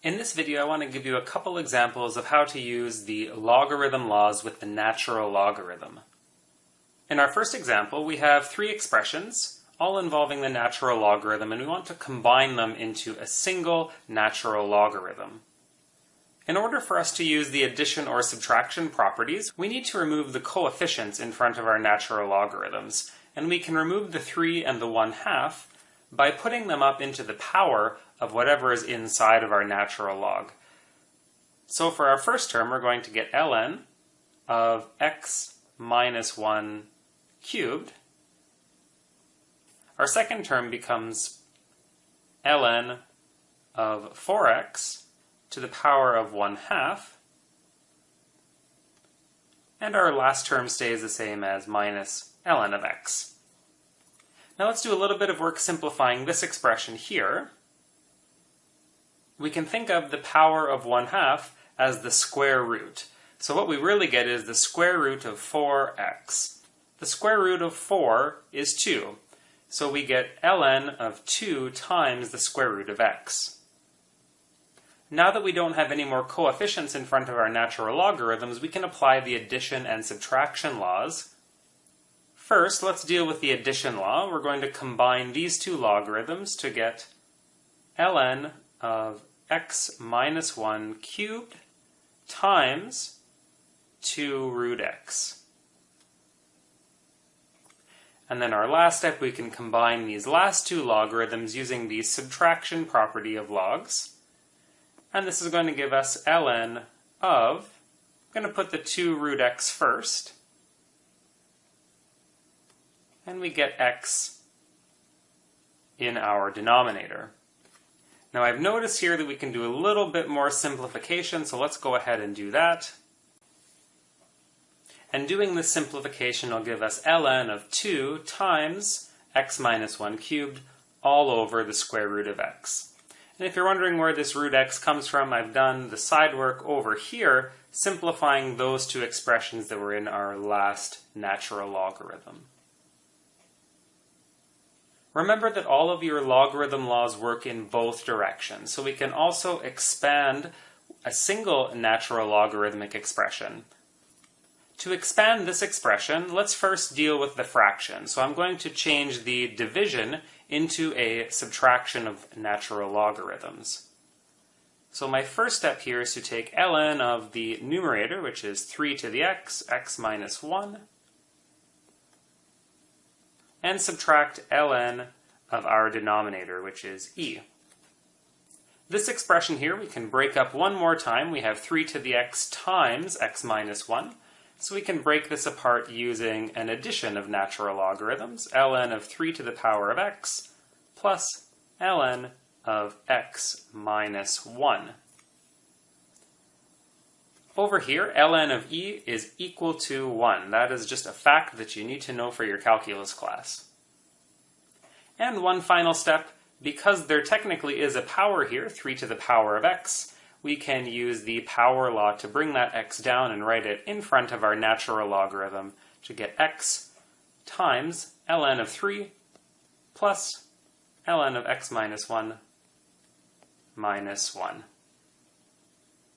In this video, I want to give you a couple examples of how to use the logarithm laws with the natural logarithm. In our first example, we have three expressions, all involving the natural logarithm, and we want to combine them into a single natural logarithm. In order for us to use the addition or subtraction properties, we need to remove the coefficients in front of our natural logarithms, and we can remove the 3 and the 1/2 by putting them up into the power of whatever is inside of our natural log. So for our first term, we're going to get ln of x minus 1 cubed. Our second term becomes ln of 4x to the power of 1/2. And our last term stays the same as minus ln of x. Now let's do a little bit of work simplifying this expression here. We can think of the power of 1/2 as the square root. So what we really get is the square root of 4x. The square root of 4 is 2. So we get ln of 2 times the square root of x. Now that we don't have any more coefficients in front of our natural logarithms, we can apply the addition and subtraction laws. First, let's deal with the addition law. We're going to combine these two logarithms to get ln of x minus 1 cubed times 2 root x. And then our last step, we can combine these last two logarithms using the subtraction property of logs. And this is going to give us ln of, I'm going to put the 2 root x first, and we get x in our denominator. Now I've noticed here that we can do a little bit more simplification, so let's go ahead and do that. And doing this simplification will give us ln of 2 times x minus 1 cubed all over the square root of x. And if you're wondering where this root x comes from, I've done the side work over here, simplifying those two expressions that were in our last natural logarithm. Remember that all of your logarithm laws work in both directions, so we can also expand a single natural logarithmic expression. To expand this expression, let's first deal with the fraction. So I'm going to change the division into a subtraction of natural logarithms. So my first step here is to take ln of the numerator, which is 3 to the x, x minus 1, and subtract ln of our denominator, which is e. This expression here we can break up one more time. We have 3 to the x times x minus 1. So we can break this apart using an addition of natural logarithms, ln of 3 to the power of x plus ln of x minus 1. Over here, ln of e is equal to 1. That is just a fact that you need to know for your calculus class. And one final step, because there technically is a power here, 3 to the power of x, we can use the power law to bring that x down and write it in front of our natural logarithm to get x times ln of 3 plus ln of x minus 1 minus 1.